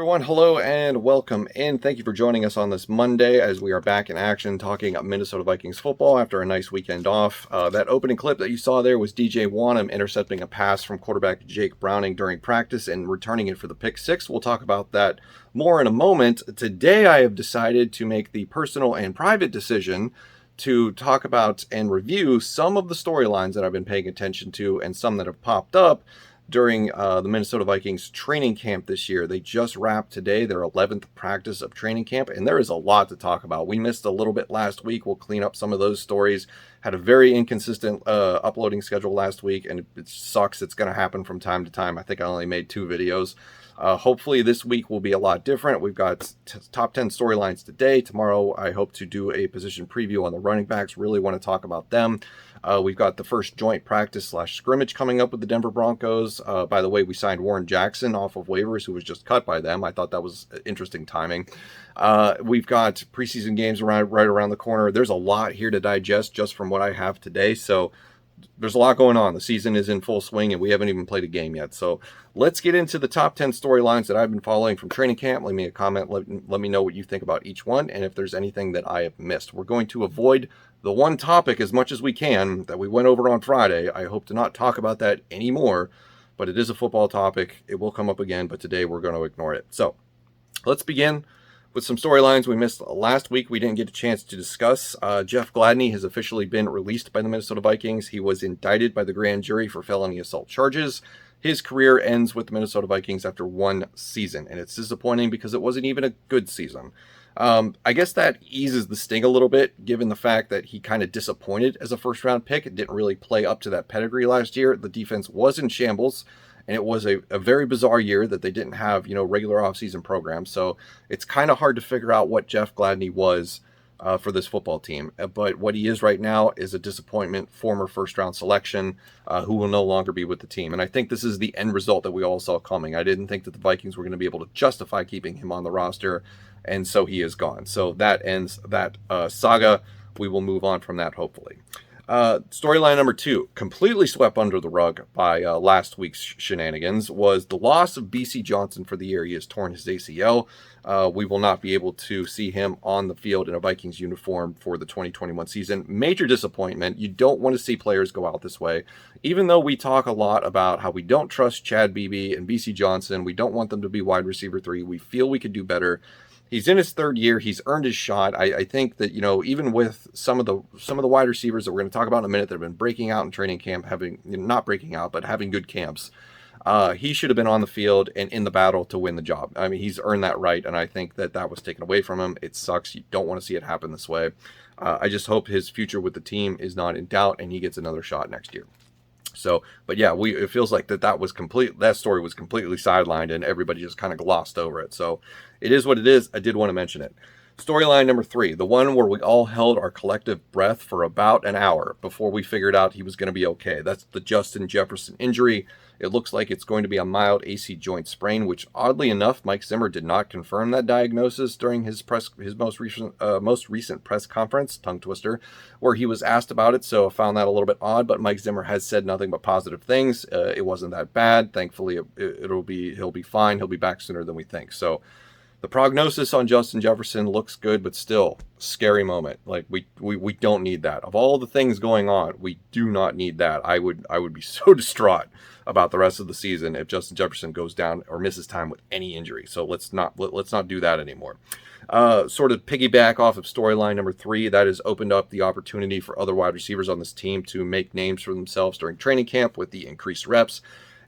Everyone, hello and welcome in. Thank you for joining us on this Monday as we are back in action talking Minnesota Vikings football after a nice weekend off. That opening clip that you saw there was DJ Wanham intercepting a pass from quarterback Jake Browning during practice and returning it for the pick six. We'll talk about that more in a moment. Today I have decided to make the personal and private decision to talk about and review some of the storylines that I've been paying attention to and some that have popped up during the Minnesota Vikings training camp this year. They just wrapped today their 11th practice of training camp, and there is a lot to talk about. We missed a little bit last week. We'll clean up some of those stories. Had a very inconsistent uploading schedule last week, and it sucks. It's going to happen from time to time. I think I only made 2 videos. Hopefully this week will be a lot different. We've got top 10 storylines today. Tomorrow I hope to do a position preview on the running backs. Really want to talk about them. We've got the first joint practice / scrimmage coming up with the Denver Broncos. By the way, we signed Warren Jackson off of waivers, who was just cut by them. I thought that was interesting timing. We've got preseason games right around the corner. There's a lot here to digest just from what I have today. So there's a lot going on. The season is in full swing and we haven't even played a game yet. So let's get into the top 10 storylines that I've been following from training camp. Leave me a comment. Let me know what you think about each one and if there's anything that I have missed. We're going to avoid the one topic as much as we can that we went over on Friday. I hope to not talk about that anymore, but it is a football topic. It will come up again, but today we're going to ignore it. So let's begin with some storylines we missed last week. We didn't get a chance to discuss. Jeff Gladney has officially been released by the Minnesota Vikings. He was indicted by the grand jury for felony assault charges. His career ends with the Minnesota Vikings after 1 season, and it's disappointing because it wasn't even a good season. I guess that eases the sting a little bit, given the fact that he kind of disappointed as a first-round pick. It didn't really play up to that pedigree last year. The defense was in shambles. And it was a very bizarre year that they didn't have, regular offseason programs. So it's kind of hard to figure out what Jeff Gladney was for this football team. But what he is right now is a disappointment, former first-round selection who will no longer be with the team. And I think this is the end result that we all saw coming. I didn't think that the Vikings were going to be able to justify keeping him on the roster, and so he is gone. So that ends that saga. We will move on from that, hopefully. Storyline number 2, completely swept under the rug by last week's shenanigans, was the loss of BC Johnson for the year. He has torn his ACL. We will not be able to see him on the field in a Vikings uniform for the 2021 season. Major disappointment. You don't want to see players go out this way. Even though we talk a lot about how we don't trust Chad Beebe and BC Johnson, we don't want them to be wide receiver 3. We feel we could do better. He's in his 3rd year. He's earned his shot. I think that, even with some of the wide receivers that we're going to talk about in a minute that have been breaking out in training camp, not breaking out, but having good camps, he should have been on the field and in the battle to win the job. I mean, he's earned that right, and I think that was taken away from him. It sucks. You don't want to see it happen this way. I just hope his future with the team is not in doubt and he gets another shot next year. So, but yeah, it feels like that story was completely sidelined and everybody just kind of glossed over it. So it is what it is. I did want to mention it. Storyline number 3, the one where we all held our collective breath for about an hour before we figured out he was going to be okay. That's the Justin Jefferson injury. It looks like it's going to be a mild AC joint sprain, which oddly enough, Mike Zimmer did not confirm that diagnosis during his most recent press conference, tongue twister, where he was asked about it. So I found that a little bit odd, but Mike Zimmer has said nothing but positive things. It wasn't that bad. Thankfully, he'll be fine. He'll be back sooner than we think. So the prognosis on Justin Jefferson looks good, but still, scary moment. Like we don't need that. Of all the things going on, we do not need that. I would be so distraught about the rest of the season if Justin Jefferson goes down or misses time with any injury. So let's not do that anymore. Sort of piggyback off of storyline number 3, that has opened up the opportunity for other wide receivers on this team to make names for themselves during training camp with the increased reps.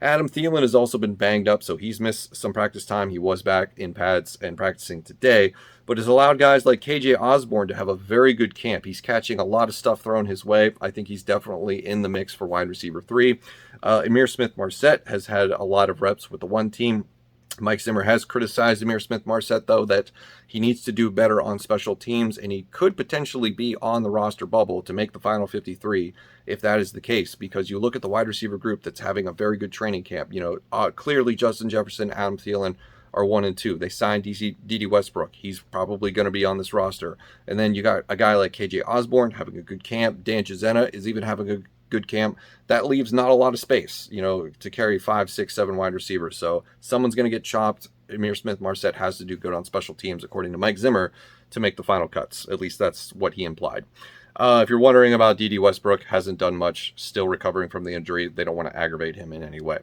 Adam Thielen has also been banged up, so he's missed some practice time. He was back in pads and practicing today, but has allowed guys like KJ Osborne to have a very good camp. He's catching a lot of stuff thrown his way. I think he's definitely in the mix for wide receiver 3. Emir Smith-Marset has had a lot of reps with the 1 team. Mike Zimmer has criticized Emir Smith-Marset, though, that he needs to do better on special teams, and he could potentially be on the roster bubble to make the final 53 if that is the case, because you look at the wide receiver group that's having a very good training camp. Clearly Justin Jefferson, Adam Thielen are 1 and 2. They signed D.D. Westbrook. He's probably going to be on this roster. And then you got a guy like KJ Osborne having a good camp. Dan Chisena is even having a good camp. That leaves not a lot of space, to carry 5, 6, 7 wide receivers. So someone's going to get chopped. Ihmir Smith-Marsette has to do good on special teams, according to Mike Zimmer, to make the final cuts. At least that's what he implied. If you're wondering about D.D. Westbrook, hasn't done much, still recovering from the injury. They don't want to aggravate him in any way.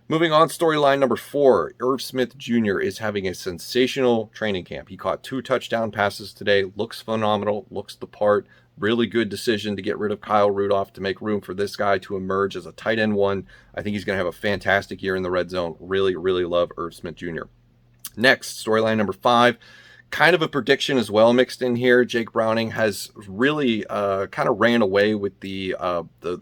Moving on, storyline number 4, Irv Smith Jr. is having a sensational training camp. He caught 2 touchdown passes today, looks phenomenal, looks the part. Really good decision to get rid of Kyle Rudolph to make room for this guy to emerge as a tight end 1. I think he's going to have a fantastic year in the red zone. Really, really love Irv Smith Jr. Next, storyline number 5. Kind of a prediction as well mixed in here. Jake Browning has really kind of ran away with the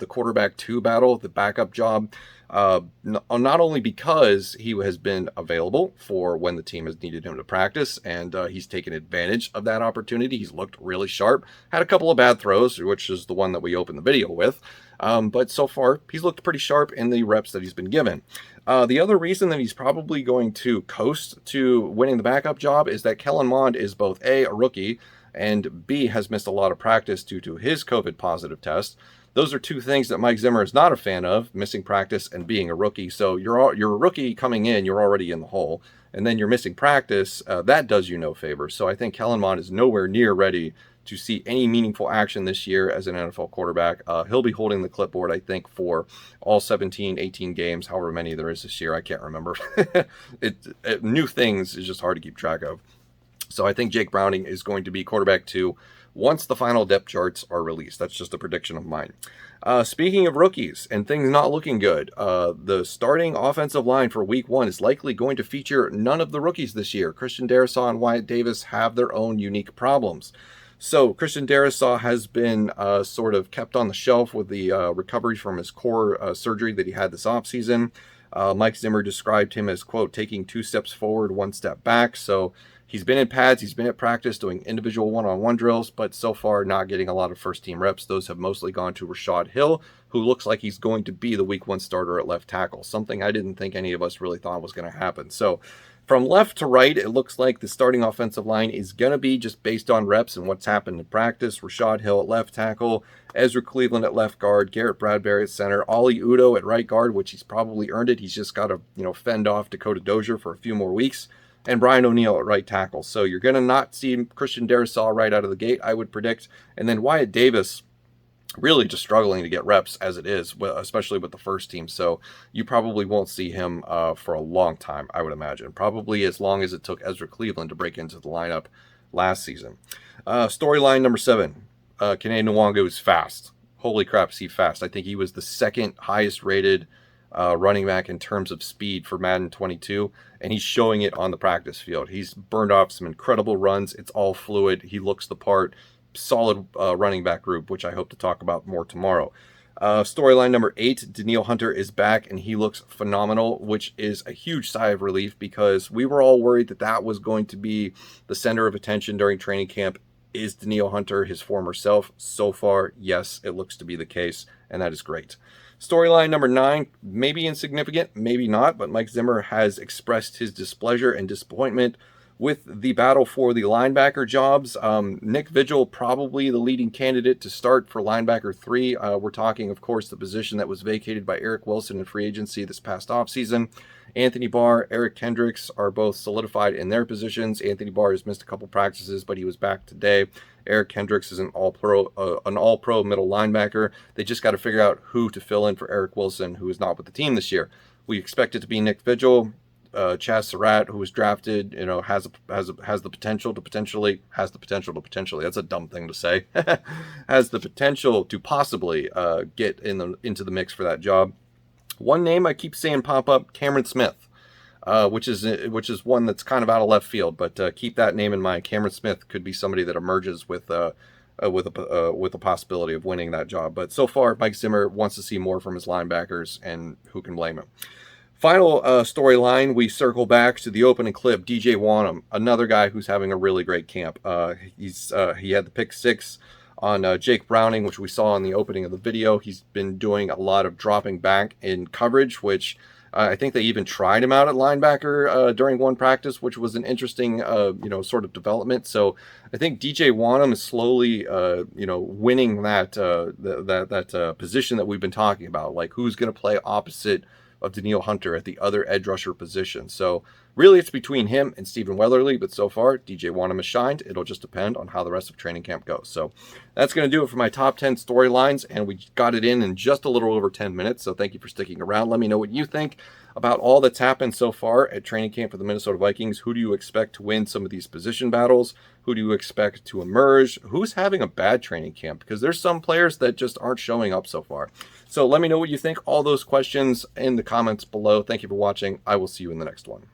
quarterback 2 battle, the backup job. Not only because he has been available for when the team has needed him to practice, and he's taken advantage of that opportunity. He's looked really sharp, had a couple of bad throws, which is the one that we opened the video with. But so far, he's looked pretty sharp in the reps that he's been given. The other reason that he's probably going to coast to winning the backup job is that Kellen Mond is both A, a rookie, and B, has missed a lot of practice due to his COVID positive test. Those are 2 things that Mike Zimmer is not a fan of, missing practice and being a rookie. So you're a rookie coming in, you're already in the hole, and then you're missing practice. That does you no favor. So I think Kellen Mond is nowhere near ready to see any meaningful action this year as an NFL quarterback. He'll be holding the clipboard, I think, for all 17, 18 games, however many there is this year. I can't remember. New things is just hard to keep track of. So I think Jake Browning is going to be quarterback 2 once the final depth charts are released. That's just a prediction of mine. Speaking of rookies and things not looking good, the starting offensive line for week 1 is likely going to feature none of the rookies this year. Christian Darrisaw and Wyatt Davis have their own unique problems. So Christian Darrisaw has been sort of kept on the shelf with the recovery from his core surgery that he had this offseason. Mike Zimmer described him as, quote, taking 2 steps forward, 1 step back. So he's been in pads, he's been at practice doing individual one-on-one drills, but so far not getting a lot of first-team reps. Those have mostly gone to Rashad Hill, who looks like he's going to be the week 1 starter at left tackle, something I didn't think any of us really thought was going to happen. So from left to right, it looks like the starting offensive line is going to be just based on reps and what's happened in practice. Rashad Hill at left tackle, Ezra Cleveland at left guard, Garrett Bradbury at center, Ollie Udoh at right guard, which he's probably earned it. He's just got to, fend off Dakota Dozier for a few more weeks, and Brian O'Neill at right tackle. So you're going to not see Christian Darrisaw right out of the gate, I would predict. And then Wyatt Davis really just struggling to get reps as it is, especially with the first team. So you probably won't see him for a long time, I would imagine. Probably as long as it took Ezra Cleveland to break into the lineup last season. Storyline number 7. Kene Nwangu is fast. Holy crap, is he fast. I think he was the 2nd highest rated running back in terms of speed for Madden 22, and he's showing it on the practice field. He's burned off some incredible runs. It's all fluid. He looks the part. Solid running back group, which I hope to talk about more tomorrow. Storyline number 8, Danielle Hunter is back, and he looks phenomenal, which is a huge sigh of relief because we were all worried that that was going to be the center of attention during training camp. Is Danielle Hunter his former self? So far, yes, it looks to be the case, and that is great. Storyline number 9, maybe insignificant, maybe not, but Mike Zimmer has expressed his displeasure and disappointment with the battle for the linebacker jobs. Nick Vigil, probably the leading candidate to start for linebacker 3. We're talking, of course, the position that was vacated by Eric Wilson in free agency this past offseason. Anthony Barr, Eric Kendricks are both solidified in their positions. Anthony Barr has missed a couple practices, but he was back today. Eric Kendricks is an all-pro middle linebacker. They just got to figure out who to fill in for Eric Wilson, who is not with the team this year. We expect it to be Nick Vigil. Chaz Surratt, who was drafted, has the potential to potentially, that's a dumb thing to say, has the potential to possibly get into the mix for that job. One name I keep seeing pop up, Cameron Smith, which is one that's kind of out of left field, but keep that name in mind. Cameron Smith could be somebody that emerges with a possibility of winning that job. But so far, Mike Zimmer wants to see more from his linebackers, and who can blame him? Final storyline, we circle back to the opening clip. DJ Wanham, another guy who's having a really great camp. He had the pick 6 on Jake Browning, which we saw in the opening of the video. He's been doing a lot of dropping back in coverage, which I think they even tried him out at linebacker during one practice, which was an interesting, sort of development. So I think DJ Wanham is slowly, winning that position that we've been talking about. Like, who's going to play opposite of Danielle Hunter at the other edge rusher position. So Really, it's between him and Stephen Weatherly, but so far, DJ Wanham has shined. It'll just depend on how the rest of training camp goes. So that's going to do it for my top 10 storylines, and we got it in just a little over 10 minutes, so thank you for sticking around. Let me know what you think about all that's happened so far at training camp for the Minnesota Vikings. Who do you expect to win some of these position battles? Who do you expect to emerge? Who's having a bad training camp? Because there's some players that just aren't showing up so far. So let me know what you think. All those questions in the comments below. Thank you for watching. I will see you in the next one.